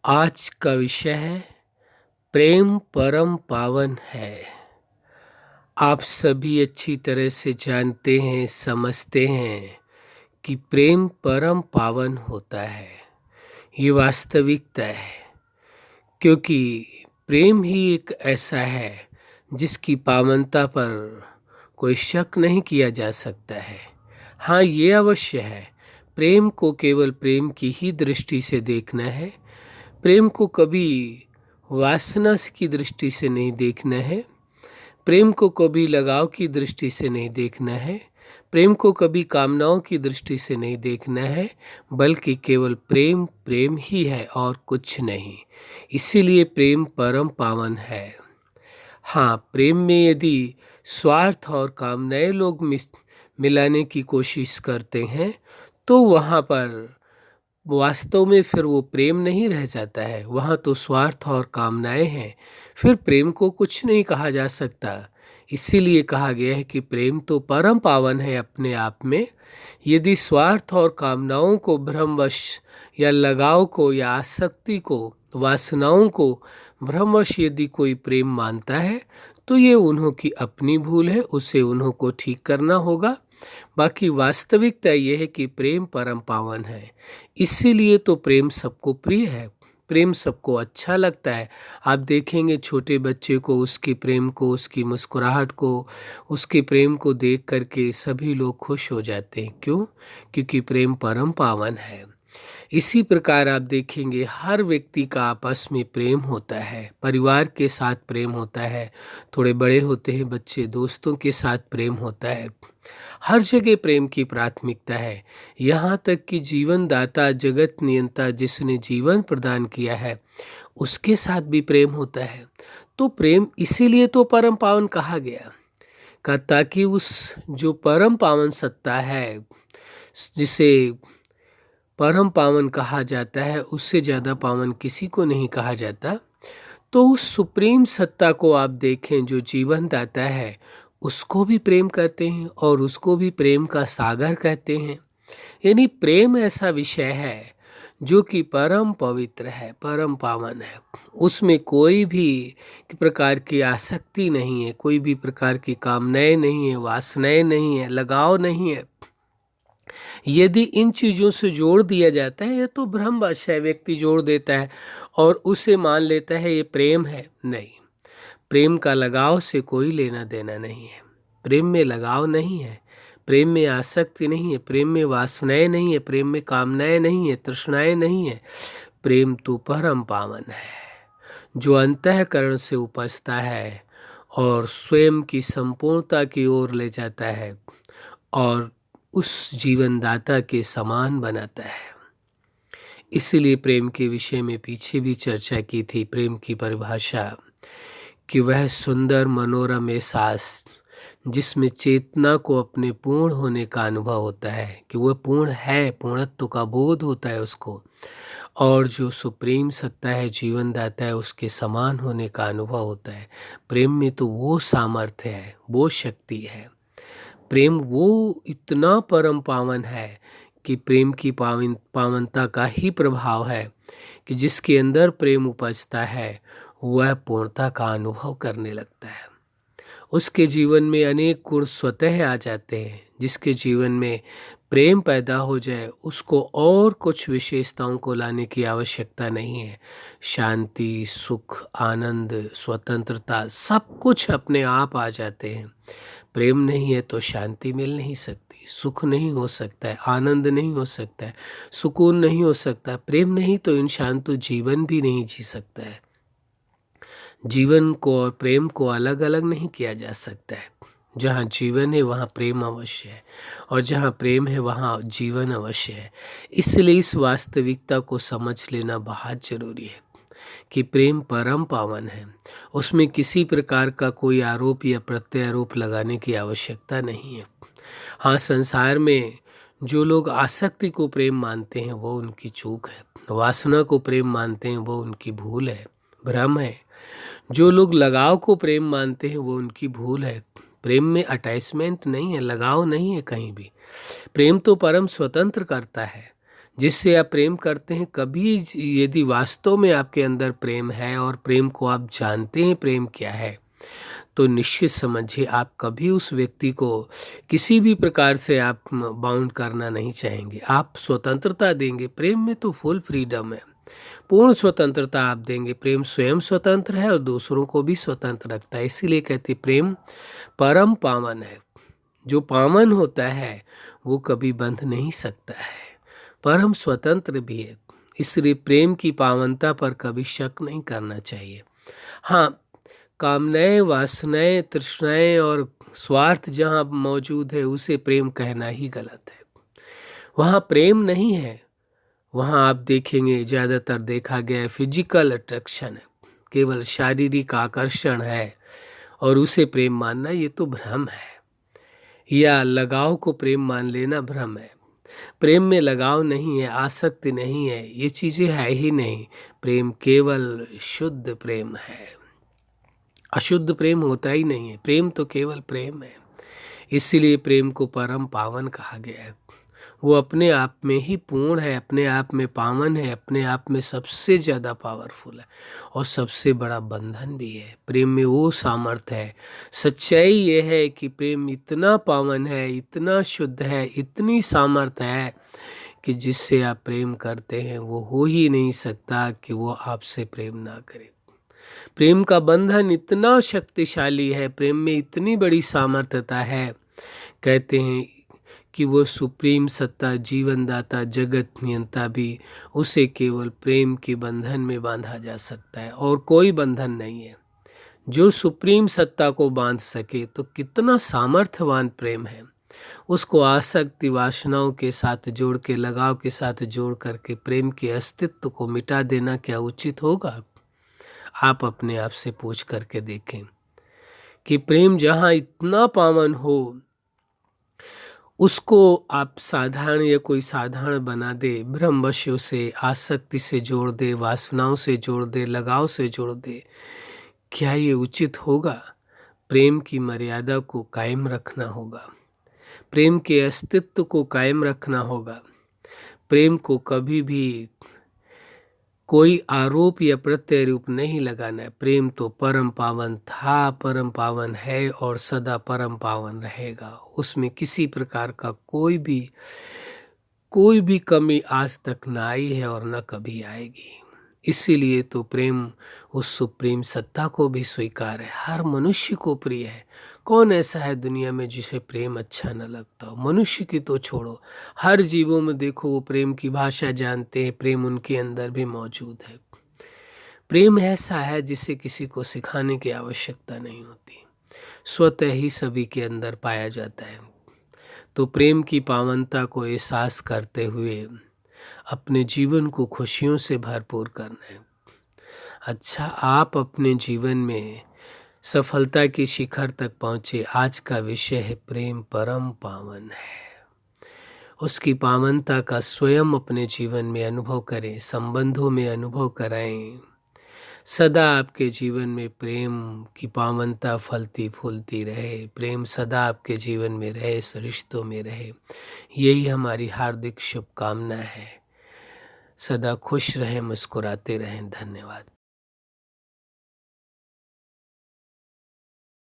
आज का विषय है प्रेम परम पावन है। आप सभी अच्छी तरह से जानते हैं, समझते हैं कि प्रेम परम पावन होता है। ये वास्तविकता है, क्योंकि प्रेम ही एक ऐसा है जिसकी पावनता पर कोई शक नहीं किया जा सकता है। हाँ, ये अवश्य है, प्रेम को केवल प्रेम की ही दृष्टि से देखना है। प्रेम को कभी वासना की दृष्टि से नहीं देखना है। प्रेम को कभी लगाव की दृष्टि से नहीं देखना है। प्रेम को कभी कामनाओं की दृष्टि से नहीं देखना है, बल्कि केवल प्रेम प्रेम ही है और कुछ नहीं। इसीलिए प्रेम परम पावन है। हाँ, प्रेम में यदि स्वार्थ और कामनाएं लोग मिलाने की कोशिश करते हैं तो वहाँ पर वास्तव में फिर वो प्रेम नहीं रह जाता है, वहाँ तो स्वार्थ और कामनाएं हैं। फिर प्रेम को कुछ नहीं कहा जा सकता। इसीलिए कहा गया है कि प्रेम तो परम पावन है अपने आप में। यदि स्वार्थ और कामनाओं को, भ्रमवश या लगाव को या आसक्ति को, वासनाओं को भ्रमवश यदि कोई प्रेम मानता है तो ये उन्हों की अपनी भूल है, उसे उन्हों को ठीक करना होगा। बाकी वास्तविकता यह है कि प्रेम परम पावन है। इसीलिए तो प्रेम सबको प्रिय है, प्रेम सबको अच्छा लगता है। आप देखेंगे छोटे बच्चे को, उसके प्रेम को, उसकी मुस्कुराहट को, उसके प्रेम को देख करके सभी लोग खुश हो जाते हैं। क्यों? क्योंकि प्रेम परम पावन है। इसी प्रकार आप देखेंगे हर व्यक्ति का आपस में प्रेम होता है, परिवार के साथ प्रेम होता है, थोड़े बड़े होते हैं बच्चे, दोस्तों के साथ प्रेम होता है। हर जगह प्रेम की प्राथमिकता है। यहाँ तक कि जीवन दाता, जगत नियंता, जिसने जीवन प्रदान किया है, उसके साथ भी प्रेम होता है। तो प्रेम इसीलिए तो परम पावन कहा गया, ताकि उस जो परम पावन सत्ता है, जिसे परम पावन कहा जाता है, उससे ज़्यादा पावन किसी को नहीं कहा जाता। तो उस सुप्रीम सत्ता को आप देखें जो जीवन दाता है, उसको भी प्रेम करते हैं और उसको भी प्रेम का सागर कहते हैं। यानी प्रेम ऐसा विषय है जो कि परम पवित्र है, परम पावन है। उसमें कोई भी प्रकार की आसक्ति नहीं है, कोई भी प्रकार की कामनाएं नहीं है, वासनाएं नहीं है, लगाव नहीं है। यदि इन चीज़ों से जोड़ दिया जाता है, यह तो भ्रमवश है, व्यक्ति जोड़ देता है और उसे मान लेता है ये प्रेम है। नहीं, प्रेम का लगाव से कोई लेना देना नहीं है। प्रेम में लगाव नहीं है, प्रेम में आसक्ति नहीं है, प्रेम में वासनाएं नहीं है, प्रेम में कामनाएं नहीं है, तृष्णाएं नहीं है। प्रेम तो परम पावन है, जो अंतःकरण से उपजता है और स्वयं की संपूर्णता की ओर ले जाता है और उस जीवनदाता के समान बनाता है। इसलिए प्रेम के विषय में पीछे भी चर्चा की थी, प्रेम की परिभाषा, कि वह सुंदर मनोरम एहसास जिसमें चेतना को अपने पूर्ण होने का अनुभव होता है, कि वह पूर्ण है, पूर्णत्व का बोध होता है उसको, और जो सुप्रीम सत्ता है, जीवन दाता है, उसके समान होने का अनुभव होता है। प्रेम में तो वो सामर्थ्य है, वो शक्ति है। प्रेम वो इतना परम पावन है कि प्रेम की पावनता का ही प्रभाव है कि जिसके अंदर प्रेम उपजता है वह पूर्णता का अनुभव करने लगता है। उसके जीवन में अनेक गुण स्वतः आ जाते हैं। जिसके जीवन में प्रेम पैदा हो जाए उसको और कुछ विशेषताओं को लाने की आवश्यकता नहीं है। शांति, सुख, आनंद, स्वतंत्रता, सब कुछ अपने आप आ जाते हैं। प्रेम नहीं है तो शांति मिल नहीं सकती, सुख नहीं हो सकता है, आनंद नहीं हो सकता है, सुकून नहीं हो सकता। प्रेम नहीं तो इंसान तो जीवन भी नहीं जी सकता है। जीवन को और प्रेम को अलग अलग नहीं किया जा सकता है। जहाँ जीवन है वहाँ प्रेम अवश्य है, और जहाँ प्रेम है वहाँ जीवन अवश्य है। इसलिए इस वास्तविकता को समझ लेना बहुत जरूरी है कि प्रेम परम पावन है। उसमें किसी प्रकार का कोई आरोप या प्रत्यारोप लगाने की आवश्यकता नहीं है। हाँ, संसार में जो लोग आसक्ति को प्रेम मानते हैं वो उनकी चूक है, वासना को प्रेम मानते हैं वो उनकी भूल है, भ्रम है। जो लोग लगाव को प्रेम मानते हैं वो उनकी भूल है। प्रेम में अटैचमेंट नहीं है, लगाव नहीं है कहीं भी। प्रेम तो परम स्वतंत्र करता है। जिससे आप प्रेम करते हैं, कभी यदि वास्तव में आपके अंदर प्रेम है और प्रेम को आप जानते हैं प्रेम क्या है, तो निश्चित समझिए आप कभी उस व्यक्ति को किसी भी प्रकार से आप बाउंड करना नहीं चाहेंगे। आप स्वतंत्रता देंगे। प्रेम में तो फुल फ्रीडम है, पूर्ण स्वतंत्रता आप देंगे। प्रेम स्वयं स्वतंत्र है और दूसरों को भी स्वतंत्र रखता है। इसीलिए कहते प्रेम परम पावन है। जो पावन होता है वो कभी बंध नहीं सकता है, परम स्वतंत्र भी है। इसलिए प्रेम की पावनता पर कभी शक नहीं करना चाहिए। हाँ, कामनाएं, वासनाएं, तृष्णाएं और स्वार्थ जहाँ मौजूद है उसे प्रेम कहना ही गलत है। वहाँ प्रेम नहीं है। वहाँ आप देखेंगे ज़्यादातर देखा गया है फिजिकल अट्रैक्शन है, केवल शारीरिक आकर्षण है, और उसे प्रेम मानना ये तो भ्रम है। या लगाव को प्रेम मान लेना भ्रम है। प्रेम में लगाव नहीं है, आसक्ति नहीं है, ये चीज़ें है ही नहीं। प्रेम केवल शुद्ध प्रेम है, अशुद्ध प्रेम होता ही नहीं है। प्रेम तो केवल प्रेम है। इसीलिए प्रेम को परम पावन कहा गया है। वो अपने आप में ही पूर्ण है, अपने आप में पावन है, अपने आप में सबसे ज़्यादा पावरफुल है और सबसे बड़ा बंधन भी है। प्रेम में वो सामर्थ्य है। सच्चाई ये है कि प्रेम इतना पावन है, इतना शुद्ध है, इतनी सामर्थ्य है कि जिससे आप प्रेम करते हैं वो हो ही नहीं सकता कि वो आपसे प्रेम ना करे। प्रेम का बंधन इतना शक्तिशाली है, प्रेम में इतनी बड़ी सामर्थ्यता है। कहते हैं कि वो सुप्रीम सत्ता, जीवनदाता, जगत नियंता भी, उसे केवल प्रेम के बंधन में बांधा जा सकता है और कोई बंधन नहीं है जो सुप्रीम सत्ता को बांध सके। तो कितना सामर्थ्यवान प्रेम है। उसको आसक्ति, वासनाओं के साथ जोड़ के, लगाव के साथ जोड़ करके प्रेम के अस्तित्व को मिटा देना क्या उचित होगा? आप अपने आप से पूछ करके देखें कि प्रेम जहाँ इतना पावन हो उसको आप साधारण या कोई साधारण बना दे, भ्रमवश से, आसक्ति से जोड़ दे, वासनाओं से जोड़ दे, लगाव से जोड़ दे, क्या ये उचित होगा? प्रेम की मर्यादा को कायम रखना होगा, प्रेम के अस्तित्व को कायम रखना होगा। प्रेम को कभी भी कोई आरोप या प्रत्यारोप नहीं लगाना है। प्रेम तो परम पावन था, परम पावन है और सदा परम पावन रहेगा। उसमें किसी प्रकार का कोई भी कमी आज तक ना आई है और न कभी आएगी। इसीलिए तो प्रेम उस सुप्रीम सत्ता को भी स्वीकार है, हर मनुष्य को प्रिय है। कौन ऐसा है दुनिया में जिसे प्रेम अच्छा न लगता हो? मनुष्य की तो छोड़ो, हर जीवों में देखो वो प्रेम की भाषा जानते हैं, प्रेम उनके अंदर भी मौजूद है। प्रेम ऐसा है जिसे किसी को सिखाने की आवश्यकता नहीं होती, स्वतः ही सभी के अंदर पाया जाता है। तो प्रेम की पावनता को एहसास करते हुए अपने जीवन को खुशियों से भरपूर करना है। अच्छा, आप अपने जीवन में सफलता की शिखर तक पहुँचे। आज का विषय है प्रेम परम पावन है। उसकी पावनता का स्वयं अपने जीवन में अनुभव करें, संबंधों में अनुभव कराएं। सदा आपके जीवन में प्रेम की पावनता फलती फूलती रहे, प्रेम सदा आपके जीवन में रहे, रिश्तों में रहे। यही हमारी हार्दिक शुभकामना है। सदा खुश रहें, मुस्कुराते रहें। धन्यवाद।